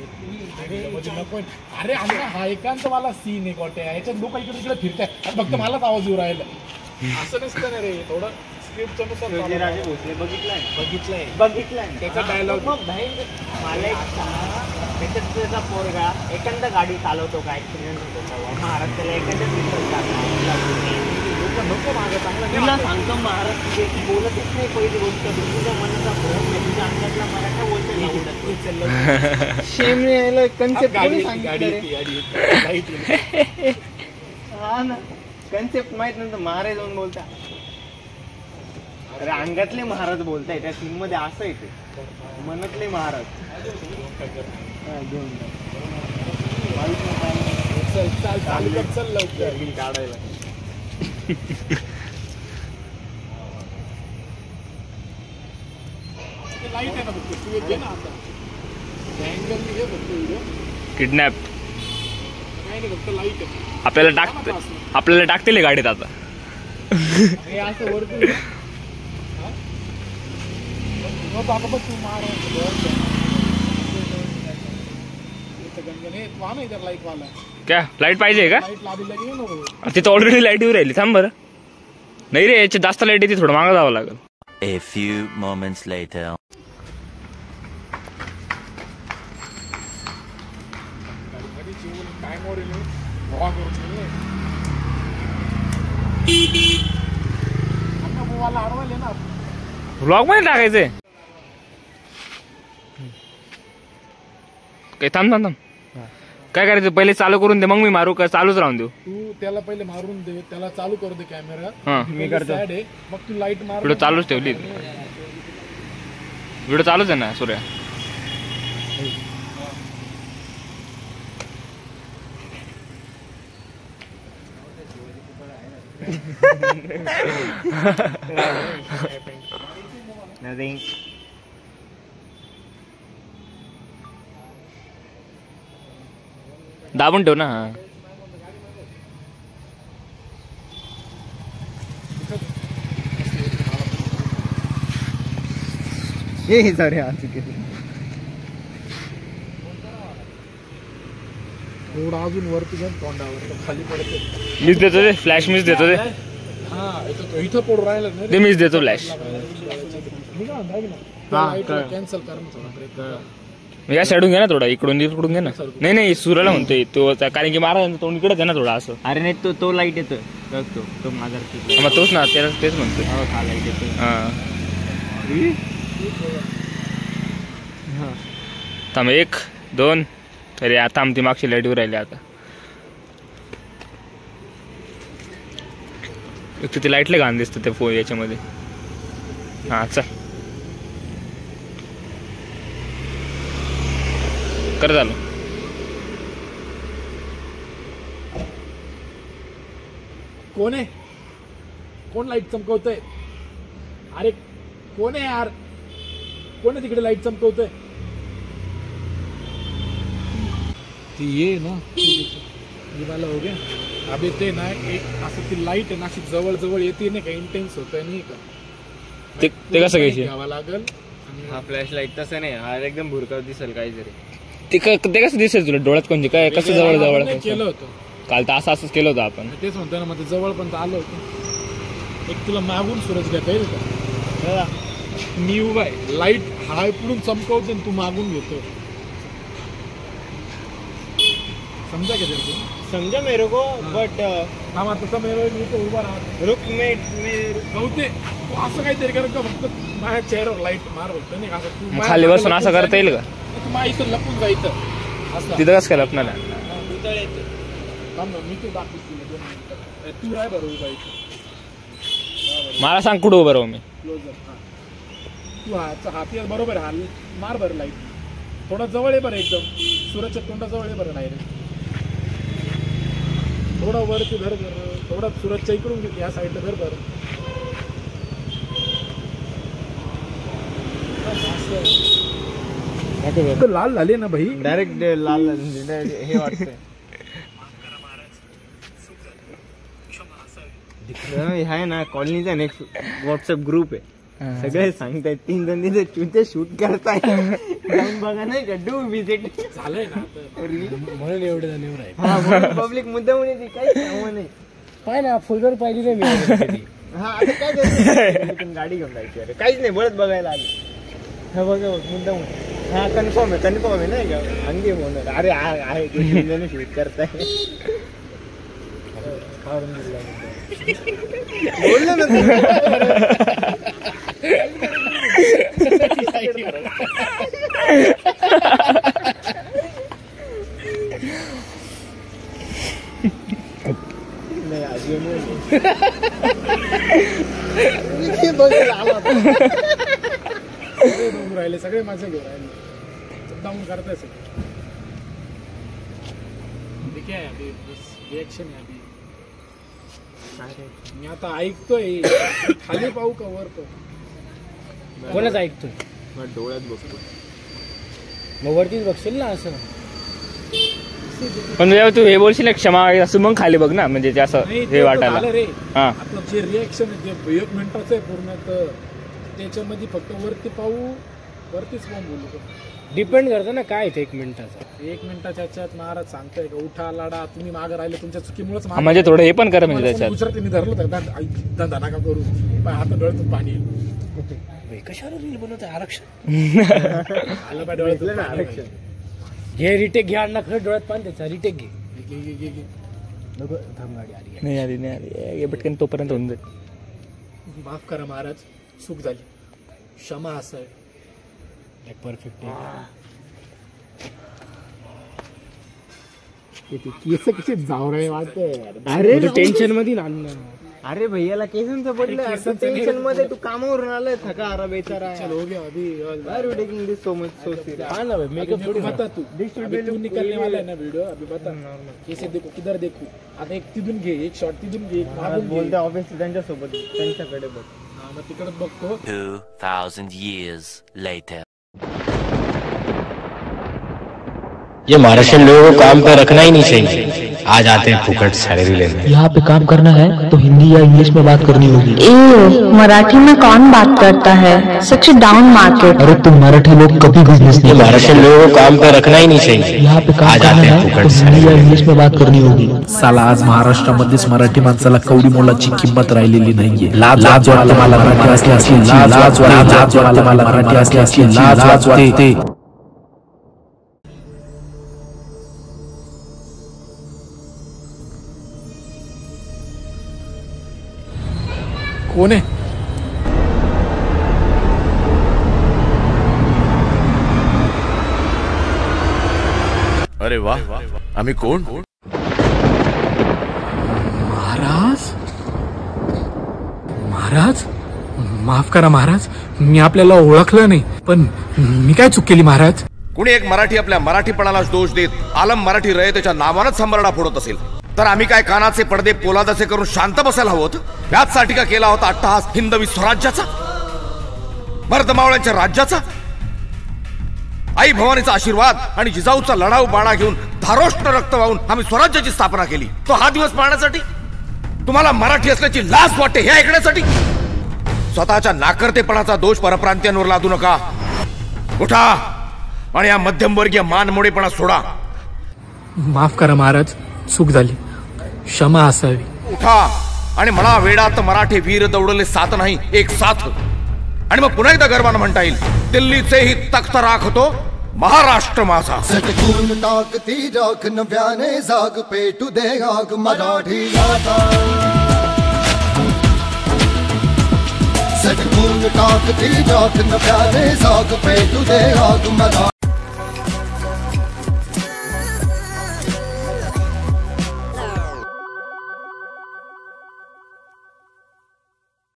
म्हणजे नको. अरे अण्णा हा एकांत मला सीन आहे गोट्या, याच्यात लोक इकडे तिकडे फिरताय फक्त मलाच आवाज येऊ राहिला. असं नसतं ना रे, थोडं स्क्रिप्टच्या नुसार. राजे भोसले बघितलाय त्याचा डायलॉग. मग भाई मला एक त्याच्यात त्याचा पोरगा एखादा गाडी चालवतो का, ऍक्सिडेंट होतो तेव्हा महाराष्ट्राला एखाद्याच नको मागं चांगला. तुला सांगतो महाराष्ट्र बोलतच नाही पहिली गोष्ट, तुझ्या मनाचा फरक नाही, तुझ्या अंगातला मराठा बोलतो. शेमने कन्सेप्ट हा ना, कन्सेप्ट माहित नंतर महाराज जाऊन बोलता. अरे अंगातले महाराज बोलताय त्या सीन मध्ये, असं येते मनातले महाराज. चल लवकर काढायला. लाईट आहे ना फक्त, तू येते ना आता अँगल घे फक्त व्हिडिओ. किडनॅप नाही नाही, फक्त लाईट आहे. आपल्याला टाकतील गाडीत आता. हे असं वरती बाबा बघ तू मार लाईट वाला. क्या लाईट पाहिजे का? लाईट लावली लगे नको, तिथं ऑलरेडी लाईट येऊ राहिली. थांब बरं. नाही रे, याची जास्त लाईट येते, थोडं मागं जावं लागेल. A few moments later. काय मोडेल मोबाईलला अडवायले ना. व्लॉग मध्ये टाकायचंय काय? थांब काय करायचं, पहिले चालू करून दे, मग मी मारू का चालूच राहून देऊ? तू त्याला पहिले मारून दे, त्याला चालू करू दे कॅमेरा. मी करतो. मग तू लाईट मार. व्हिडिओ चालूच ठेवली. व्हिडिओ चालूच आहे ना सूर्या. दाबून ठेव ना. हे सॉरी आ चुके. थोडा अजून वरती जाऊन तोंडावर खाली पडते. मीच देतो ते फ्लॅश, मीच देतो ते. हा इथं पडून राहिलं ना ते मीच देतो फ्लॅश. कॅन्सल कर ना थोडा ब्रेक. या साईडून घे ना थोडा, इकडून घे ना. नाही सूर्याला म्हणतोय तो, कारण की महाराज तोंड इकडेच आहे ना थोडा असं. अरे नाही तो लाईट येतो तो माझा. मग तोच ना, त्याला तेच म्हणतोय. हा लाईट येतो. थांब 1 2. अरे आता आमची मागची लाईट राहिली आता. तिथे लाईटले घाण दिसतं ते फोन याच्यामध्ये. हा चल कर झालं. कोण आहे? कोण लाईट चमकवतोय? अरे कोण आहे यार? कोण आहे तिकडे लाईट चमकवतोय? ती ये ना वाला हो गया. अबे ते ना एक असं ती लाईट आहे ना, अशी जवळ जवळ येते नाही का, इंटेन्स होतंय नाही का. ते कसं घ्यायचे? घ्यावा लागल. हा फ्लॅश लाईट तसं नाही, हा एकदम भुरका दिसेल काहीतरी. ते कसं दिसेल तुला डोळ्यात? कोणते काय कसं जवळ जवळ केलं होतं काल तर असंच केलं होतं आपण. तेच म्हणतो ना, मग जवळ पण आलं होतं. एक तुला मागून सूरज घेता येईल का? मी उभा आहे, लाईट हा इकडून चमकवते तू मागून घेतो. समजा का तेरे को? समजा मेरे को बट हा तसं मी तो उभा राहतो. रुक मी गवते तू असं काहीतरी कर का, फक्त माझ्या चेहऱ्यावर लाईट मार होत नाही असं. तू खाली बसून असं करता येईल का? तू माझ्या इथं लपून जायचं असं. तिथं कसं काय लपणार? मी तू दाखवतो तू राय बरोबर उभा इथं. मला सांग कुठं उभं राहू मी? क्लोजर. तू हात बरोबर हाल मार बरं लाईट. थोडा जवळ आहे बरं, एकदम सूरजच्या तोंडाजवळ आहे बरं. नाही रे थोडा वरती धर बरं, थोडा सूरजच्या इकडून घेते या साईडला धर बरं. लाल झाले ना भाई, डायरेक्ट लाल हे वाटतंय. आहे ना कॉलनीचा नेक्स्ट व्हॉट्सअप ग्रुप आहे, सगळे सांगतायत 3 जण तिथे शूट करताय. जाऊन बघा नाही का डू विजिट झालंय ना आता. म्हणून एवढे जण राहिले. पब्लिक मुद्दा म्हणे काही कामं नाही. पाय ना फुलगर पाहिली नाही मी. हा आता काय करायचं गाडी घेऊन जायची. अरे काहीच नाही बळत बघायला आली. हा बघा मुद्दा म्हणे. हा कन्फर्म आहे नाही का अंगी होणार. अरे आहे शूट करताय बोललो ना नाही आजी राहिले सगळे माझे घेऊन राहिले. डाऊन करताय ठीक आहे. अभी रिएक्शन आहे अभी. मी आता ऐकतोय. खाली पाहू का वर पाहू? कोणच ऐकतोय. डोळ्यात बघतो. मग वरतीच बघशील ना असं. पण जेव्हा तू हे बोलशील ना क्षमा असं मग खाली बघ ना म्हणजे ते असं हे वाटायला. रे हा आपलं जे रिएक्शन आहे ते 1 मिनिटाचं आहे पूर्ण. तर त्याच्यामध्ये फक्त वरती पाहू वरतीच पाहून बोलू. डिपेंड करतं ना काय ते 1 मिनिटाचा. 1 मिनिटाच्या ह्याच्यात महाराज सांगताय का उठा लाडा तुम्ही मागं राहिले तुमच्या चुकीमुळेच. म्हणजे थोडं हे पण करा म्हणजे त्याच्यात. गुजराती मी धरलं तर धंदा का करू. हात डोळ्यातून पाणी कशाला रील बनवत आहे. आरक्षण आलं पाय डोळ्यातून ना आरक्षण. घे रिटेक घ्या अण्णा खरं डोळ्यात पाणी त्याचा रिटेक घे. नको थांब गाडी आली. नाही आली पटकन तोपर्यंत होऊन जाईल. माफ करा महाराज चूक झाली. क्षमा असावी. परफेक्ट केस कसे जावराळे वाटते. अरे टेन्शन मध्ये ना. अरे भैयाला केसांचं पडलं. टेन्शन मध्ये तू कामावरून आलाय थका आरा बेचारा. चलो हो गया अभी. Why are you taking this so much so serious? हाँ ना भाई मेकअप थोड़ी बता तू. अभी तू निकलने वाला है ना वीडियो. अभी बता कैसे देखो किधर देखू. आता एक तिथून घे एक शॉट तिथून घे एक मागून बोलते ऑफिस त्यांच्या सोबत त्यांच्याकडे बघ. हा मग तिकडच बघतो. 2000 years later. ये महाराष्ट्र लोगों को काम पर रखना ही नहीं चाहिए. आज आते हैं फुकट सैलरी लेने. यहाँ पे काम करना है तो हिंदी या इंग्लिश में बात करनी होगी. मराठी में कौन बात करता है. सच डाउन मार्केट. अरे तुम मराठी लोग कभी बिजनेस नहीं. महाराष्ट्र लोगों को काम पर रखना ही नहीं चाहिए. यहाँ पे काम करना है तो हिंदी या इंग्लिश में बात करनी होगी. साला आज महाराष्ट्रामध्येच मराठी माणसाला कवडी मोलाची किंमत राहिलेली नाहीये. लाज वाटते मला मराठी असल्याची. लाज वाटते मला मराठी असल्याची. लाज वाटते. कोण आहे. अरे वाह आम्ही कोण. महाराज माफ करा महाराज. मी आपल्याला ओळखलं नाही पण मी काय चूक केली महाराज. कुणी एक मराठी आपल्या मराठीपणाला दोष देत आलम मराठी रयतेच्या नावानच संबरडा फोडत असेल तर आम्ही काय कानाचे पडदे पोलादाचे करून शांत बसायला हवं. याचसाठी का केला होता अट्टहास हिंदवी स्वराज्याचा. मर्दमावळ्यांच्या राज्याचा. आई भवानीचा आशीर्वाद आणि जिजाऊचा लढाऊ बाणा घेऊन धारोष्ट रक्त वाहून आम्ही स्वराज्याची स्थापना केली. तो हा दिवस पाहण्यासाठी. तुम्हाला मराठी असल्याची लाज वाटते हे ऐकण्यासाठी. स्वतःच्या नाकर्तेपणाचा दोष परप्रांतीयांवर लादू नका. उठा आणि या मध्यमवर्गीय मानमोडेपणा सोडा. माफ करा महाराज चूक झाली. क्षमा असावी. उठा आणि म्हणा वेडात मराठी वीर दौडले साथ नाही एक साथ. आणि मग पुन्हा एकदा गर्वानं म्हणता येईल दिल्लीचेही तख्त राखतो महाराष्ट्र माझा. सटकून टाकती राख नव्याने जाग पेटू दे आग मराठी आता. सटकून टाकती राख नव्याने जाग पेटू दे आग मराठी.